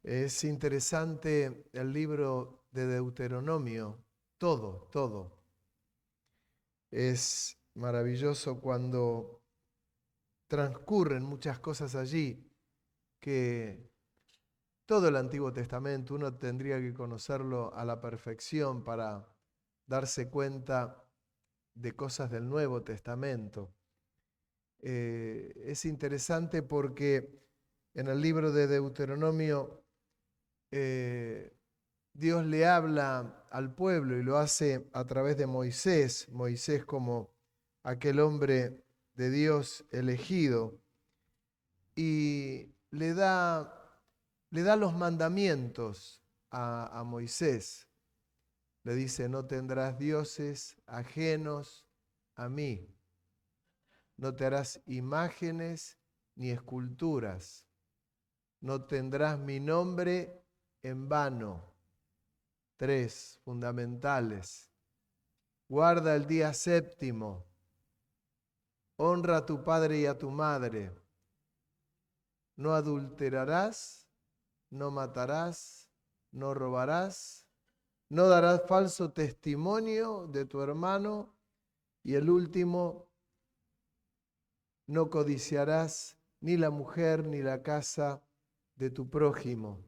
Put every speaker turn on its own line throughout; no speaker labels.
Es interesante el libro de Deuteronomio, todo. Es maravilloso cuando transcurren muchas cosas allí que todo el Antiguo Testamento uno tendría que conocerlo a la perfección para darse cuenta de cosas del Nuevo Testamento. Es interesante porque en el libro de Deuteronomio Dios le habla al pueblo y lo hace a través de Moisés, Moisés como aquel hombre de Dios elegido, y le da los mandamientos a Moisés. Le dice, no tendrás dioses ajenos a mí, no te harás imágenes ni esculturas, no tendrás mi nombre en vano. Tres fundamentales. Guarda el día séptimo. Honra a tu padre y a tu madre. No adulterarás, no matarás, no robarás, no darás falso testimonio de tu hermano. Y el último, no codiciarás ni la mujer ni la casa de tu prójimo,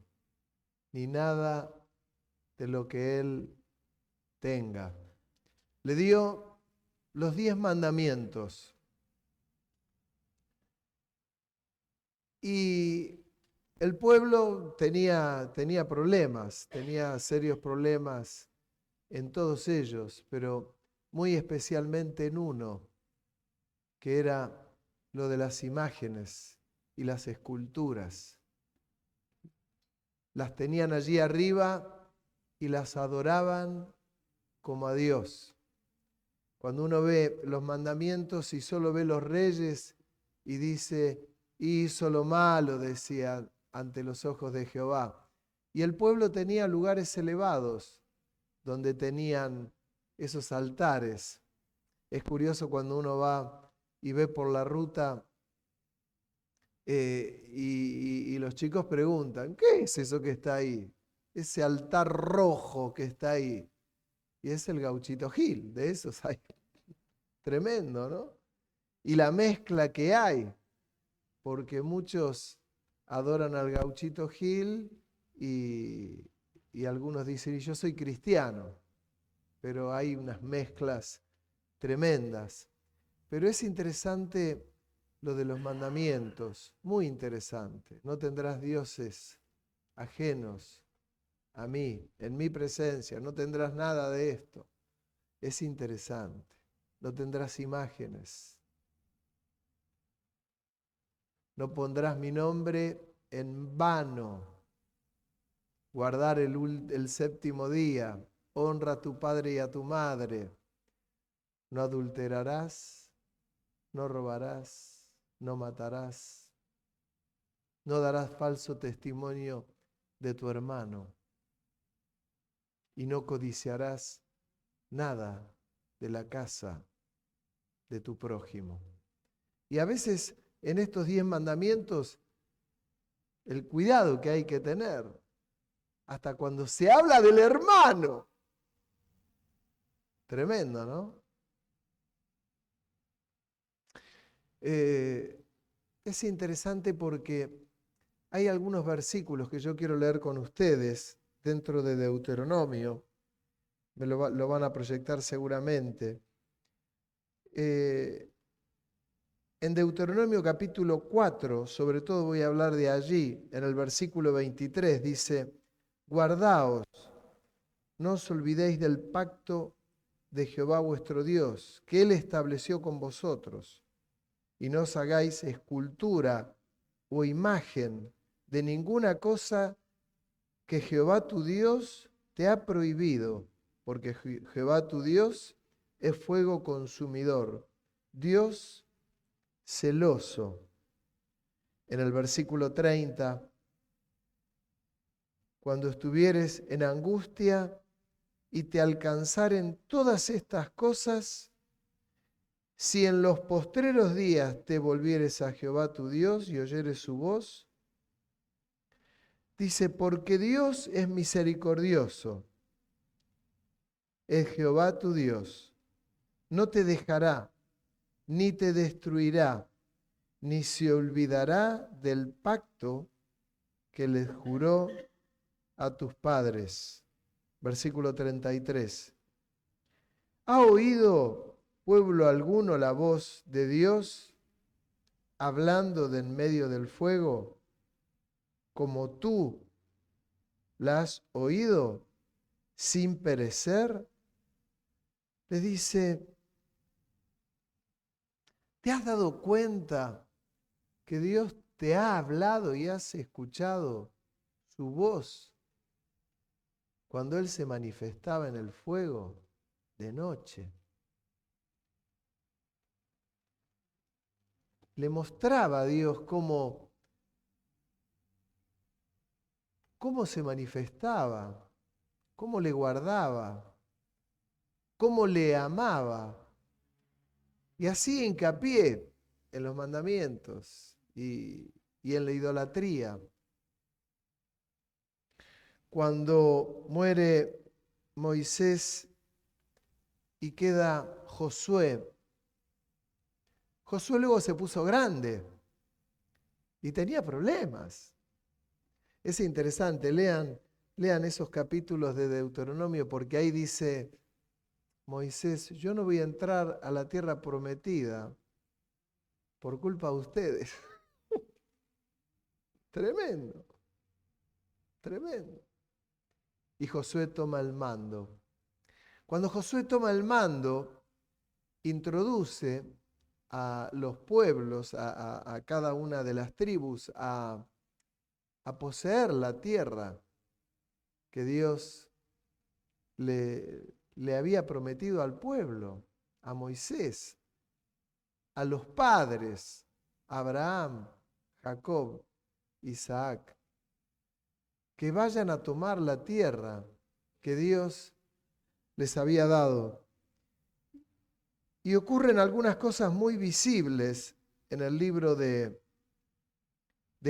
ni nada de lo que él tenga. Le dio los 10 mandamientos. Y el pueblo tenía problemas, tenía serios problemas en todos ellos, pero muy especialmente en uno, que era lo de las imágenes y las esculturas. Las tenían allí arriba y las adoraban como a Dios. Cuando uno ve los mandamientos y solo ve los reyes y dice, hizo lo malo, decía, ante los ojos de Jehová. Y el pueblo tenía lugares elevados donde tenían esos altares. Es curioso cuando uno va y ve por la ruta y los chicos preguntan, ¿qué es eso que está ahí? Ese altar rojo que está ahí. Y es el Gauchito Gil, de esos hay. Tremendo, ¿no? Y la mezcla que hay, porque muchos adoran al Gauchito Gil y algunos dicen, y yo soy cristiano, pero hay unas mezclas tremendas. Pero es interesante lo de los mandamientos, muy interesante. No tendrás dioses ajenos a mí, en mi presencia, no tendrás nada de esto. Es interesante. No tendrás imágenes. No pondrás mi nombre en vano. Guardar el séptimo día. Honra a tu padre y a tu madre. No adulterarás, no robarás, no matarás. No darás falso testimonio de tu hermano. Y no codiciarás nada de la casa de tu prójimo. Y a veces en estos 10 mandamientos, el cuidado que hay que tener, hasta cuando se habla del hermano. Tremendo, ¿no? Es interesante porque hay algunos versículos que yo quiero leer con ustedes dentro de Deuteronomio. Me lo van a proyectar seguramente. En Deuteronomio capítulo 4, sobre todo voy a hablar de allí, en el versículo 23, dice, guardaos, no os olvidéis del pacto de Jehová vuestro Dios, que Él estableció con vosotros, y no os hagáis escultura o imagen de ninguna cosa que Jehová tu Dios te ha prohibido, porque Jehová tu Dios es fuego consumidor, Dios celoso. En el versículo 30, cuando estuvieres en angustia y te alcanzaren todas estas cosas, si en los postreros días te volvieres a Jehová tu Dios y oyeres su voz, Dice, porque Dios es misericordioso, es Jehová tu Dios. No te dejará, ni te destruirá, ni se olvidará del pacto que les juró a tus padres. Versículo 33. ¿Ha oído pueblo alguno la voz de Dios hablando de en medio del fuego, como tú la has oído sin perecer? Le dice, ¿te has dado cuenta que Dios te ha hablado y has escuchado su voz cuando Él se manifestaba en el fuego de noche? Le mostraba a Dios cómo se manifestaba, cómo le guardaba, cómo le amaba. Y así hincapié en los mandamientos y en la idolatría. Cuando muere Moisés y queda Josué, Josué luego se puso grande y tenía problemas. Es interesante, lean esos capítulos de Deuteronomio, porque ahí dice Moisés, yo no voy a entrar a la tierra prometida por culpa de ustedes. Tremendo, tremendo. Y Josué toma el mando. Cuando Josué toma el mando, introduce a los pueblos, a cada una de las tribus, a poseer la tierra que Dios le había prometido al pueblo, a Moisés, a los padres, Abraham, Jacob, Isaac, que vayan a tomar la tierra que Dios les había dado. Y ocurren algunas cosas muy visibles en el libro de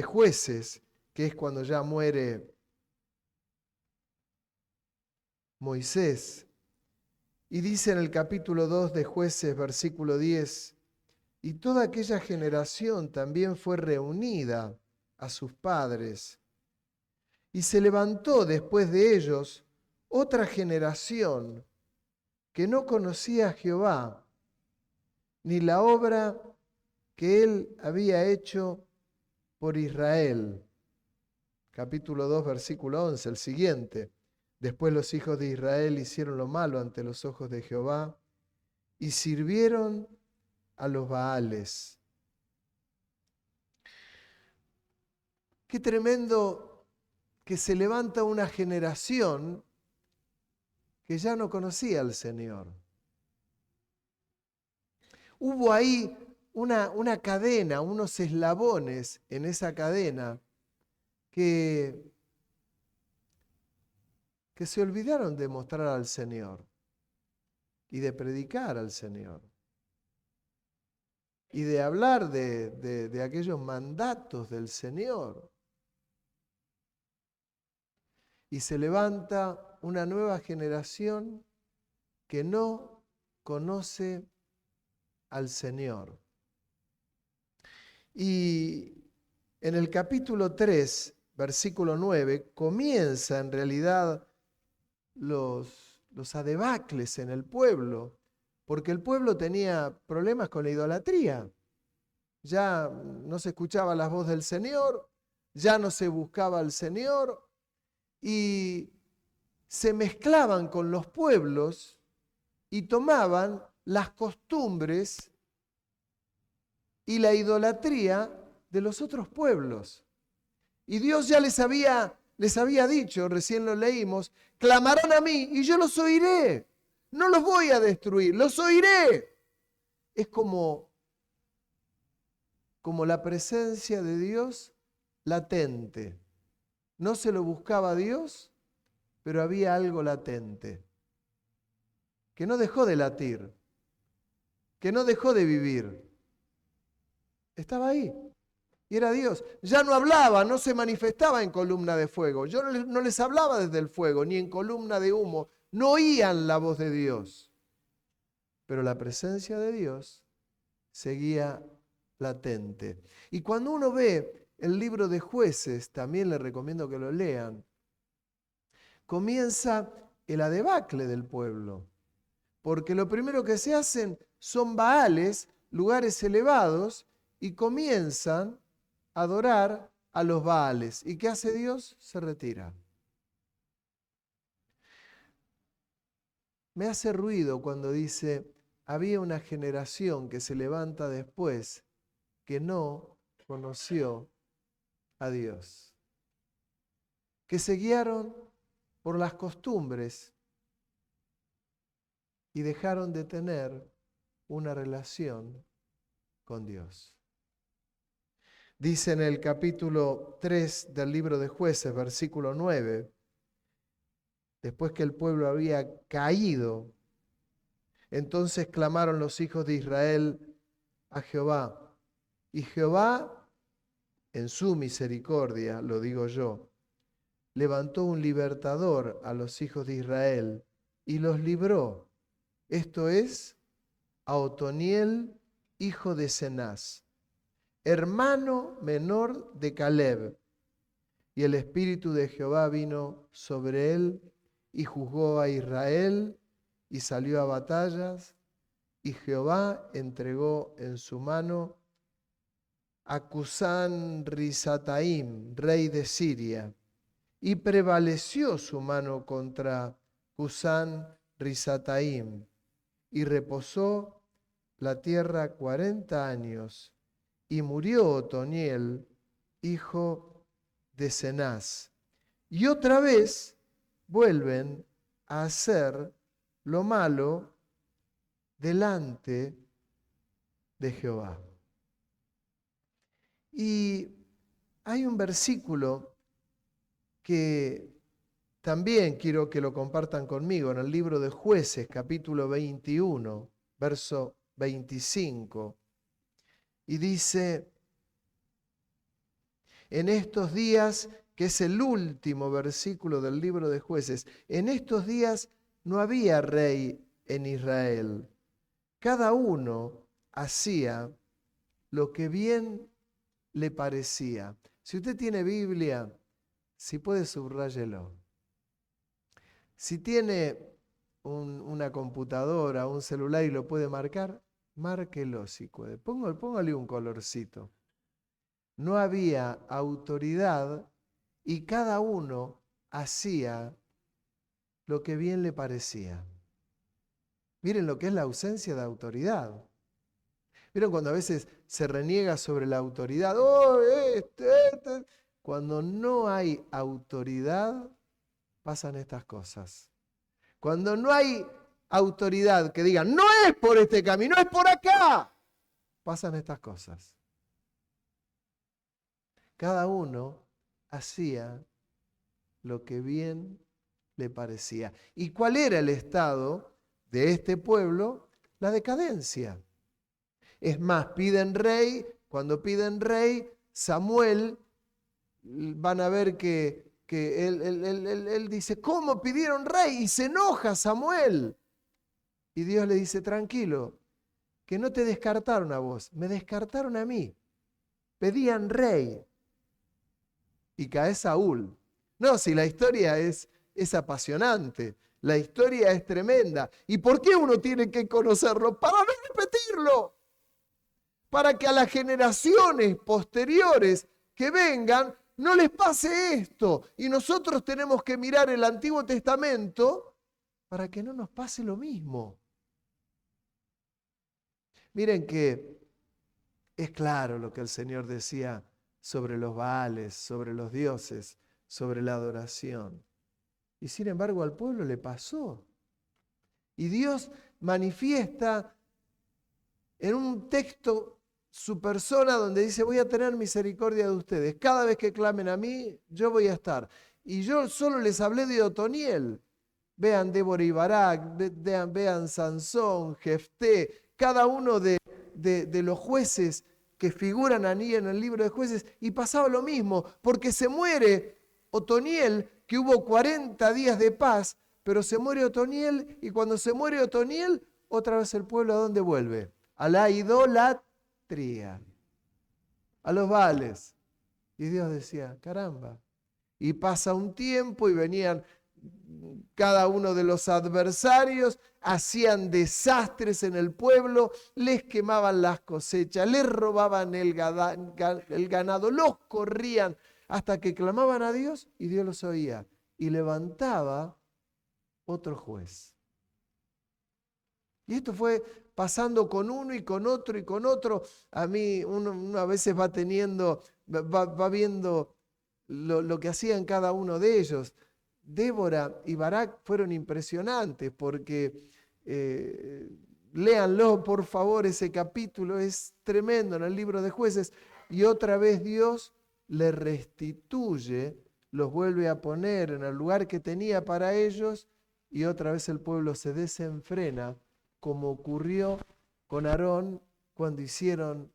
Jueces, que es cuando ya muere Moisés. Y dice en el capítulo 2 de Jueces, versículo 10, y toda aquella generación también fue reunida a sus padres. Y se levantó después de ellos otra generación que no conocía a Jehová, ni la obra que él había hecho por Israel. Capítulo 2, versículo 11, el siguiente. Después los hijos de Israel hicieron lo malo ante los ojos de Jehová y sirvieron a los Baales. Qué tremendo que se levanta una generación que ya no conocía al Señor. Hubo ahí una cadena, unos eslabones en esa cadena que se olvidaron de mostrar al Señor y de predicar al Señor y de hablar de aquellos mandatos del Señor. Y se levanta una nueva generación que no conoce al Señor. Y en el capítulo 3, versículo 9, comienza en realidad los adebacles en el pueblo, porque el pueblo tenía problemas con la idolatría. Ya no se escuchaba la voz del Señor, ya no se buscaba al Señor, y se mezclaban con los pueblos y tomaban las costumbres y la idolatría de los otros pueblos. Y Dios ya les había dicho, recién lo leímos, clamarán a mí y yo los oiré. No los voy a destruir, los oiré. Es como la presencia de Dios latente. No se lo buscaba a Dios, pero había algo latente, que no dejó de latir, que no dejó de vivir. Estaba ahí. Y era Dios. Ya no hablaba, no se manifestaba en columna de fuego. Yo no les hablaba desde el fuego, ni en columna de humo. No oían la voz de Dios. Pero la presencia de Dios seguía latente. Y cuando uno ve el libro de Jueces, también les recomiendo que lo lean, comienza el adebacle del pueblo. Porque lo primero que se hacen son baales, lugares elevados, y comienzan a adorar a los baales. ¿Y qué hace Dios? Se retira. Me hace ruido cuando dice, había una generación que se levanta después que no conoció a Dios, que se guiaron por las costumbres y dejaron de tener una relación con Dios. Dice en el capítulo 3 del libro de Jueces, versículo 9, después que el pueblo había caído, entonces clamaron los hijos de Israel a Jehová. Y Jehová, en su misericordia, lo digo yo, levantó un libertador a los hijos de Israel y los libró. Esto es, a Otoniel, hijo de Cenaz, hermano menor de Caleb. Y el Espíritu de Jehová vino sobre él y juzgó a Israel y salió a batallas. Y Jehová entregó en su mano a Cusán Risataim, rey de Siria. Y prevaleció su mano contra Cusán Risataim. Y reposó la tierra 40 años. Y murió Otoniel, hijo de Cenaz. Y otra vez vuelven a hacer lo malo delante de Jehová. Y hay un versículo que también quiero que lo compartan conmigo en el libro de Jueces, capítulo 21, verso 25. Y dice, en estos días, que es el último versículo del libro de Jueces, en estos días no había rey en Israel. Cada uno hacía lo que bien le parecía. Si usted tiene Biblia, si puede, subráyelo. Si tiene una computadora, un celular y lo puede marcar, márquelo si puede. Póngale un colorcito. No había autoridad y cada uno hacía lo que bien le parecía. Miren lo que es la ausencia de autoridad. ¿Vieron cuando a veces se reniega sobre la autoridad? ¡Oh, Cuando no hay autoridad, pasan estas cosas. Cuando no hay autoridad que diga, no es por este camino, es por acá, pasan estas cosas. Cada uno hacía lo que bien le parecía. ¿Y cuál era el estado de este pueblo? La decadencia. Es más, piden rey. Cuando piden rey, Samuel, van a ver que él dice, ¿cómo pidieron rey? Y se enoja Samuel. Y Dios le dice, tranquilo, que no te descartaron a vos, me descartaron a mí. Pedían rey. Y cae Saúl. No, si la historia es apasionante, la historia es tremenda. ¿Y por qué uno tiene que conocerlo? Para no repetirlo. Para que a las generaciones posteriores que vengan no les pase esto. Y nosotros tenemos que mirar el Antiguo Testamento para que no nos pase lo mismo. Miren que es claro lo que el Señor decía sobre los Baales, sobre los dioses, sobre la adoración. Y sin embargo al pueblo le pasó. Y Dios manifiesta en un texto su persona donde dice, voy a tener misericordia de ustedes. Cada vez que clamen a mí, yo voy a estar. Y yo solo les hablé de Otoniel. Vean Débora y Barak, vean Sansón, Jefté, cada uno de los jueces que figuran allí en el libro de Jueces, y pasaba lo mismo, porque se muere Otoniel, que hubo 40 días de paz, pero se muere Otoniel, y cuando se muere Otoniel, otra vez el pueblo ¿a dónde vuelve? A la idolatría, a los Baales. Y Dios decía, caramba. Y pasa un tiempo y venían cada uno de los adversarios, hacían desastres en el pueblo, les quemaban las cosechas, les robaban el ganado, los corrían hasta que clamaban a Dios y Dios los oía y levantaba otro juez. Y esto fue pasando con uno y con otro y con otro. A mí uno a veces va teniendo, va viendo lo que hacían cada uno de ellos. Débora y Barak fueron impresionantes porque léanlo por favor, ese capítulo es tremendo en el libro de Jueces, y otra vez Dios le restituye, los vuelve a poner en el lugar que tenía para ellos, y otra vez el pueblo se desenfrena, como ocurrió con Aarón cuando hicieron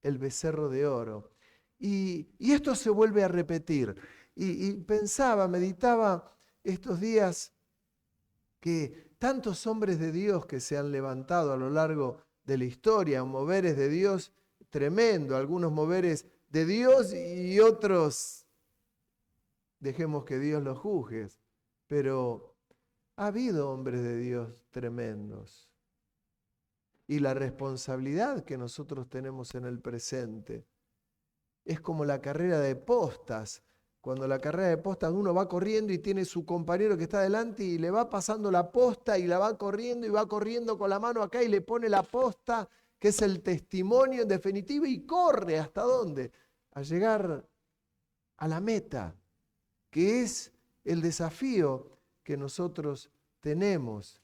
el becerro de oro. Y esto se vuelve a repetir. Y pensaba, meditaba estos días que tantos hombres de Dios que se han levantado a lo largo de la historia, moveres de Dios tremendo, algunos moveres de Dios y otros, dejemos que Dios los juzgue, pero ha habido hombres de Dios tremendos. Y la responsabilidad que nosotros tenemos en el presente es como la carrera de postas. Cuando la carrera de postas uno va corriendo y tiene su compañero que está adelante y le va pasando la posta y la va corriendo y va corriendo con la mano acá y le pone la posta, que es el testimonio en definitiva, y corre ¿hasta dónde? A llegar a la meta, que es el desafío que nosotros tenemos.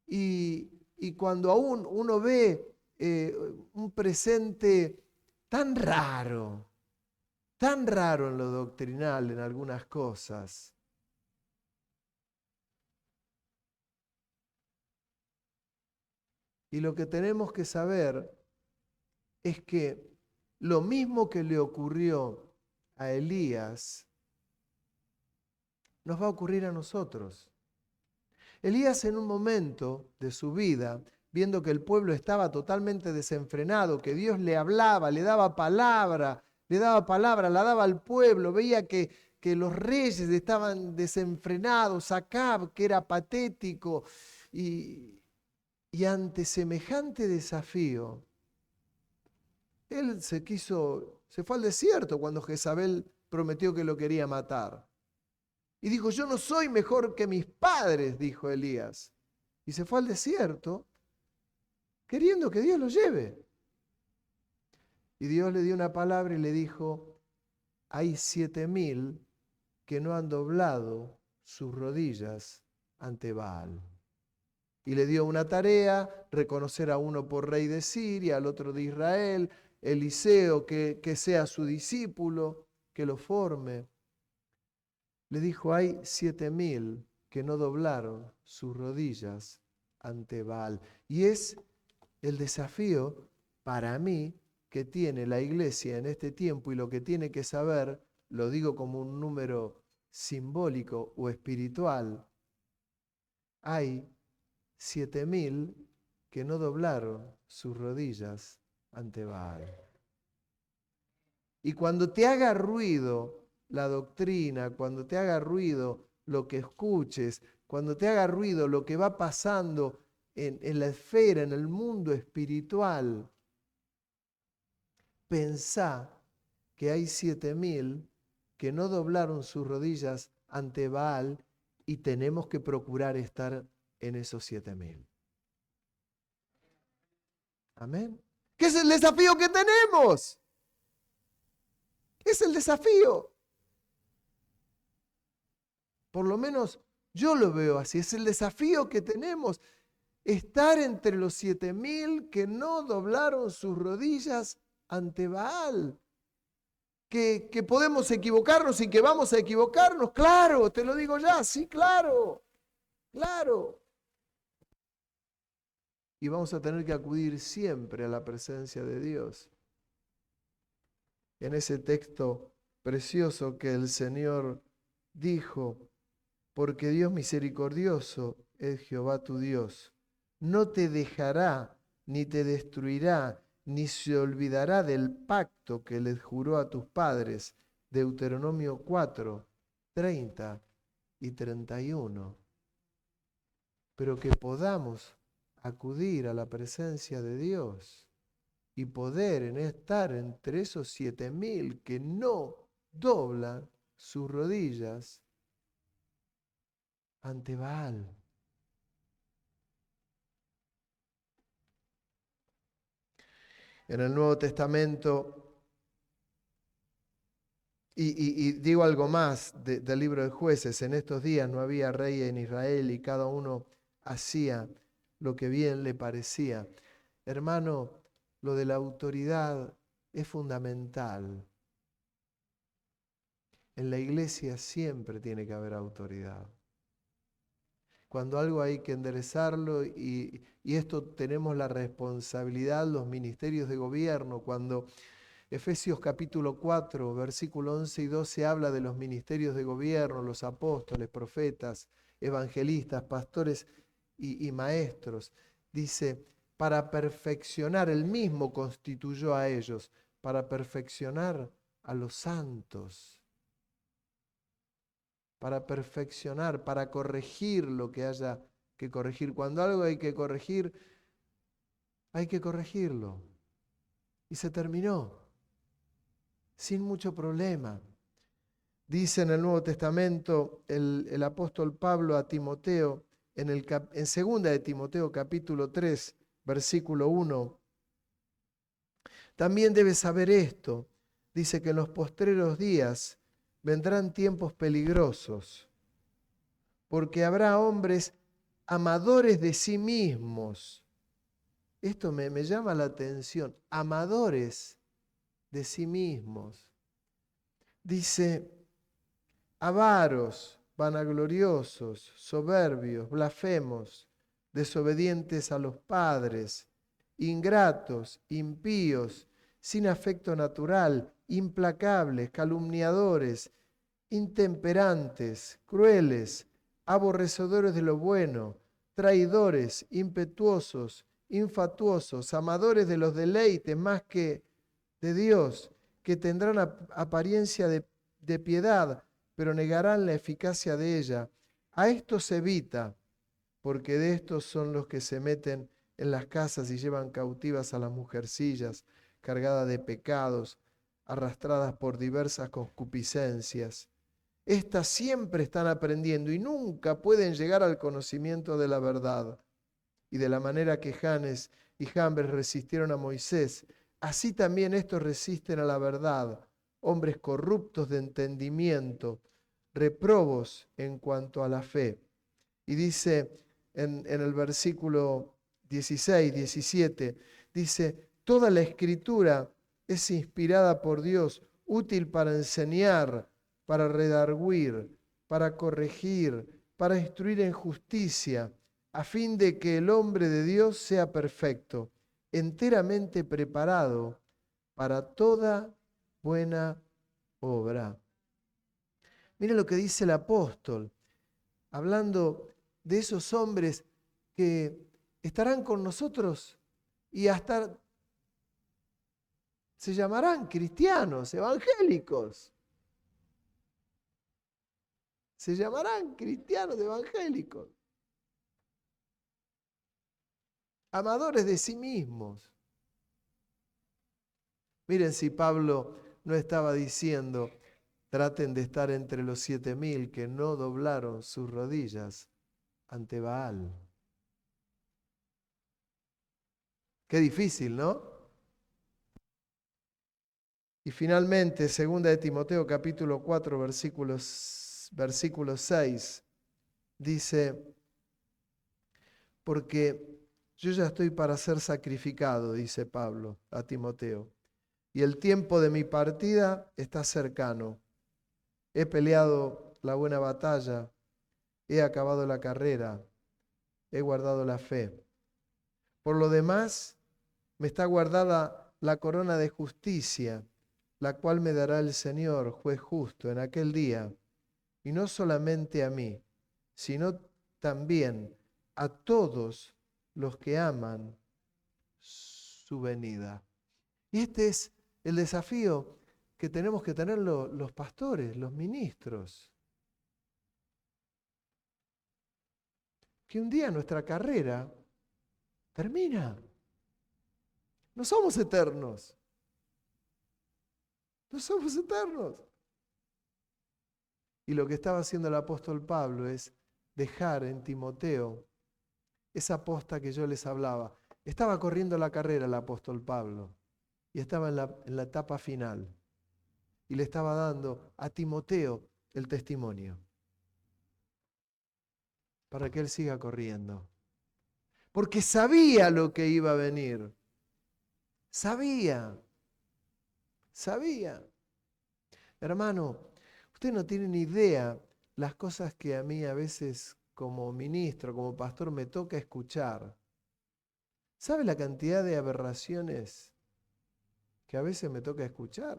Y cuando aún uno ve un presente tan raro en lo doctrinal, en algunas cosas, y lo que tenemos que saber es que lo mismo que le ocurrió a Elías, nos va a ocurrir a nosotros. Elías, en un momento de su vida, viendo que el pueblo estaba totalmente desenfrenado, que Dios le hablaba, le daba palabra, la daba al pueblo, veía que los reyes estaban desenfrenados, Acab, que era patético, y ante semejante desafío, él se fue al desierto cuando Jezabel prometió que lo quería matar. Y dijo, yo no soy mejor que mis padres, dijo Elías. Y se fue al desierto queriendo que Dios lo lleve. Y Dios le dio una palabra y le dijo, hay 7.000 que no han doblado sus rodillas ante Baal. Y le dio una tarea, reconocer a uno por rey de Siria, al otro de Israel, Eliseo, que sea su discípulo, que lo forme. Le dijo, hay 7.000 que no doblaron sus rodillas ante Baal. Y es el desafío para mí que tiene la iglesia en este tiempo, y lo que tiene que saber, lo digo como un número simbólico o espiritual, hay 7.000 que no doblaron sus rodillas ante Baal. Y cuando te haga ruido la doctrina, cuando te haga ruido lo que escuches, cuando te haga ruido lo que va pasando en la esfera, en el mundo espiritual, pensá que hay 7.000 que no doblaron sus rodillas ante Baal, y tenemos que procurar estar en esos 7.000. Amén. ¿Qué es el desafío que tenemos? Es el desafío. Por lo menos yo lo veo así. Es el desafío que tenemos. Estar entre los 7.000 que no doblaron sus rodillas ante Baal. Que podemos equivocarnos y que vamos a equivocarnos. Claro, te lo digo ya. Sí, claro. Claro. Y vamos a tener que acudir siempre a la presencia de Dios. en ese texto precioso que el Señor dijo, porque Dios misericordioso es Jehová tu Dios, no te dejará ni te destruirá, ni se olvidará del pacto que les juró a tus padres. Deuteronomio 4, 30 y 31. Pero que podamos acudir a la presencia de Dios y poder estar entre esos 7.000 que no doblan sus rodillas ante Baal. En el Nuevo Testamento, y digo algo más del libro de Jueces, en estos días no había rey en Israel y cada uno hacía lo que bien le parecía. Hermano, lo de la autoridad es fundamental. En la iglesia siempre tiene que haber autoridad. Cuando algo hay que enderezarlo y esto tenemos la responsabilidad, los ministerios de gobierno, cuando Efesios capítulo 4, versículo 11 y 12 habla de los ministerios de gobierno, los apóstoles, profetas, evangelistas, pastores y maestros. Dice, para perfeccionar, él mismo constituyó a ellos, para perfeccionar a los santos. Para perfeccionar, para corregir lo que haya que corregir. Cuando algo hay que corregirlo. Y se terminó, sin mucho problema. Dice en el Nuevo Testamento el apóstol Pablo a Timoteo, en 2 de Timoteo capítulo 3, versículo 1, también debes saber esto, dice que en los postreros días vendrán tiempos peligrosos, porque habrá hombres amadores de sí mismos. Esto me llama la atención, amadores de sí mismos. Dice, avaros, vanagloriosos, soberbios, blasfemos, desobedientes a los padres, ingratos, impíos, sin afecto natural, implacables, calumniadores, intemperantes, crueles, aborrecedores de lo bueno, traidores, impetuosos, infatuosos, amadores de los deleites más que de Dios, que tendrán apariencia de piedad, pero negarán la eficacia de ella. A estos evita, porque de estos son los que se meten en las casas y llevan cautivas a las mujercillas, cargadas de pecados, arrastradas por diversas concupiscencias. Estas siempre están aprendiendo y nunca pueden llegar al conocimiento de la verdad. Y de la manera que Janes y Jambres resistieron a Moisés, así también estos resisten a la verdad, hombres corruptos de entendimiento, reprobos en cuanto a la fe. Y dice en el versículo 16, 17, dice, toda la escritura es inspirada por Dios, útil para enseñar, para redarguir, para corregir, para instruir en justicia, a fin de que el hombre de Dios sea perfecto, enteramente preparado para toda buena obra. Mira lo que dice el apóstol, hablando de esos hombres que estarán con nosotros y hasta se llamarán cristianos, evangélicos. Se llamarán cristianos evangélicos. Amadores de sí mismos. Miren si Pablo no estaba diciendo, traten de estar entre los 7.000 que no doblaron sus rodillas ante Baal. Qué difícil, ¿no? Y finalmente, 2 de Timoteo capítulo 4, versículo 6, dice, porque yo ya estoy para ser sacrificado, dice Pablo a Timoteo, y el tiempo de mi partida está cercano. He peleado la buena batalla, he acabado la carrera, he guardado la fe. Por lo demás, me está guardada la corona de justicia, la cual me dará el Señor, juez justo, en aquel día, y no solamente a mí, sino también a todos los que aman su venida. Y este es el desafío que tenemos que tener los pastores, los ministros. Que un día nuestra carrera termina. No somos eternos. No somos eternos. Y lo que estaba haciendo el apóstol Pablo es dejar en Timoteo esa posta que yo les hablaba. Estaba corriendo la carrera el apóstol Pablo y estaba en la etapa final. Y le estaba dando a Timoteo el testimonio para que él siga corriendo. Porque sabía lo que iba a venir. Sabía. Hermano, usted no tiene ni idea las cosas que a mí a veces como ministro, como pastor, me toca escuchar. ¿Sabe la cantidad de aberraciones que a veces me toca escuchar?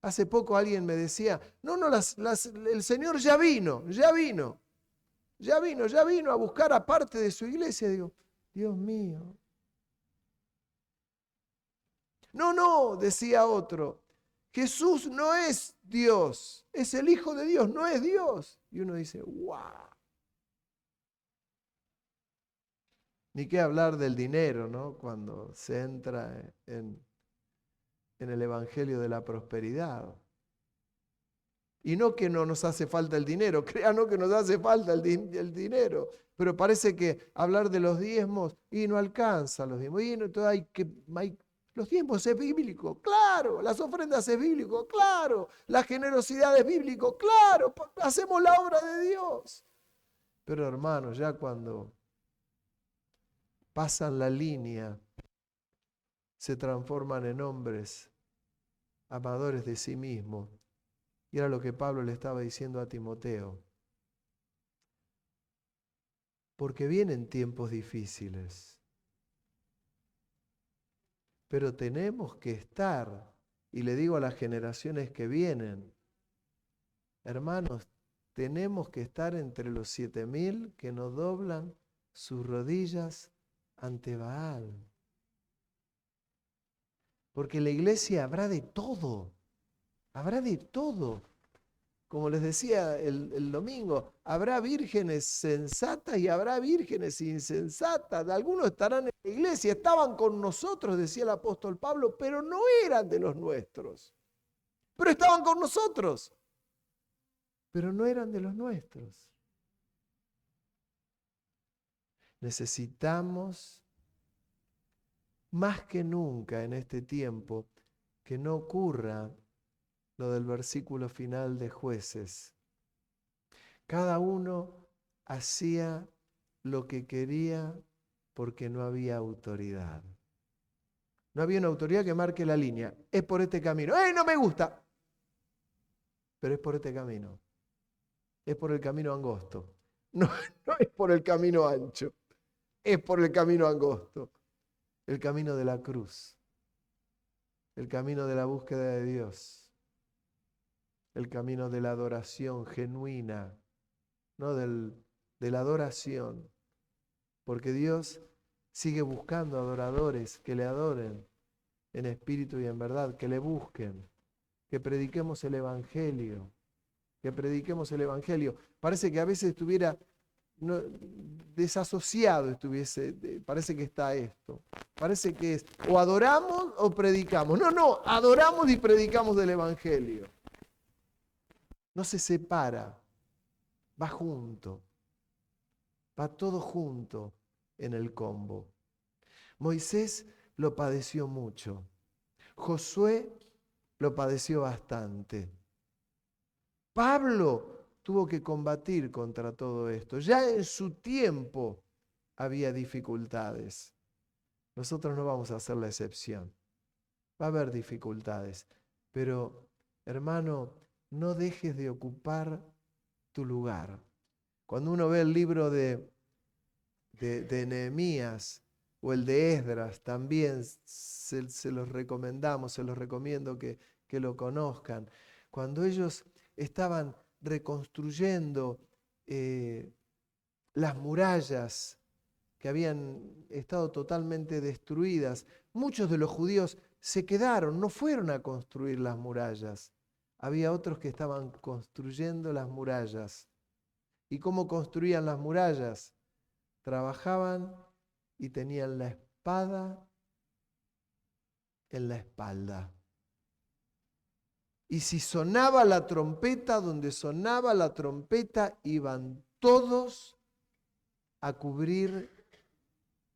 Hace poco alguien me decía, no, el Señor ya vino a buscar a parte de su iglesia. Digo, Dios mío. No, decía otro, Jesús no es Dios, es el Hijo de Dios, no es Dios. Y uno dice, wow. Ni qué hablar del dinero, ¿no? Cuando se entra en el Evangelio de la prosperidad. Y no que no nos hace falta el dinero, créanos que nos hace falta el dinero, pero parece que hablar de los diezmos y no alcanza los diezmos. Y no, los diezmos es bíblico, claro, las ofrendas es bíblico, claro, la generosidad es bíblico, claro, hacemos la obra de Dios. Pero hermanos, ya cuando pasan la línea, se transforman en hombres amadores de sí mismos. Y era lo que Pablo le estaba diciendo a Timoteo. Porque vienen tiempos difíciles. Pero tenemos que estar, y le digo a las generaciones que vienen, hermanos, tenemos que estar entre los 7.000 que no doblan sus rodillas ante Baal. Porque en la iglesia habrá de todo. Habrá de todo. Como les decía el domingo, habrá vírgenes sensatas y habrá vírgenes insensatas. Algunos estarán en la iglesia, estaban con nosotros, decía el apóstol Pablo, pero no eran de los nuestros. Pero estaban con nosotros, pero no eran de los nuestros. Necesitamos más que nunca en este tiempo que no ocurra lo del versículo final de Jueces. Cada uno hacía lo que quería porque no había autoridad. No había una autoridad que marque la línea. Es por este camino. ¡Eh, no me gusta! Pero es por este camino. Es por el camino angosto. No es por el camino ancho. Es por el camino angosto. El camino de la cruz. El camino de la búsqueda de Dios. El camino de la adoración genuina. No de la adoración. Porque Dios sigue buscando adoradores que le adoren en espíritu y en verdad, que le busquen, que prediquemos el Evangelio, Parece que a veces estuviera desasociado, parece que está esto. Parece que es o adoramos o predicamos. No, adoramos y predicamos del Evangelio. No se separa, va junto, va todo junto en el combo. Moisés lo padeció mucho. Josué lo padeció bastante. Pablo tuvo que combatir contra todo esto. Ya en su tiempo había dificultades. Nosotros no vamos a hacer la excepción. Va a haber dificultades. Pero, hermano, no dejes de ocupar tu lugar. Cuando uno ve el libro de Nehemías o el de Esdras, también se los recomiendo que que lo conozcan. Cuando ellos estaban reconstruyendo las murallas que habían estado totalmente destruidas, muchos de los judíos se quedaron, no fueron a construir las murallas. Había otros que estaban construyendo las murallas. ¿Y cómo construían las murallas? Trabajaban y tenían la espada en la espalda. Y si sonaba la trompeta, donde sonaba la trompeta, iban todos a cubrir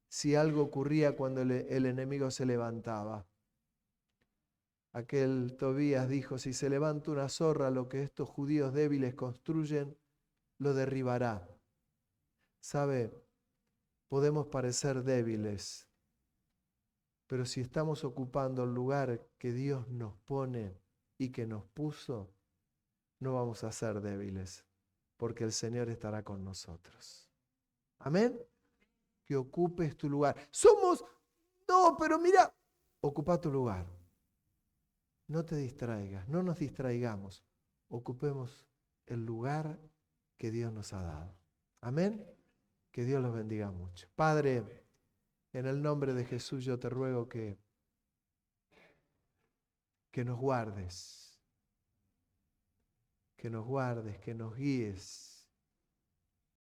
si algo ocurría cuando el enemigo se levantaba. Aquel Tobías dijo, si se levanta una zorra, lo que estos judíos débiles construyen, lo derribará. ¿Sabe? Podemos parecer débiles, pero si estamos ocupando el lugar que Dios nos pone y que nos puso, no vamos a ser débiles, porque el Señor estará con nosotros. Amén. Que ocupes tu lugar. No, pero mira, ocupa tu lugar. No te distraigas, no nos distraigamos. Ocupemos el lugar que Dios nos ha dado. Amén. Que Dios los bendiga mucho. Padre, en el nombre de Jesús yo te ruego que nos guardes, que nos guíes,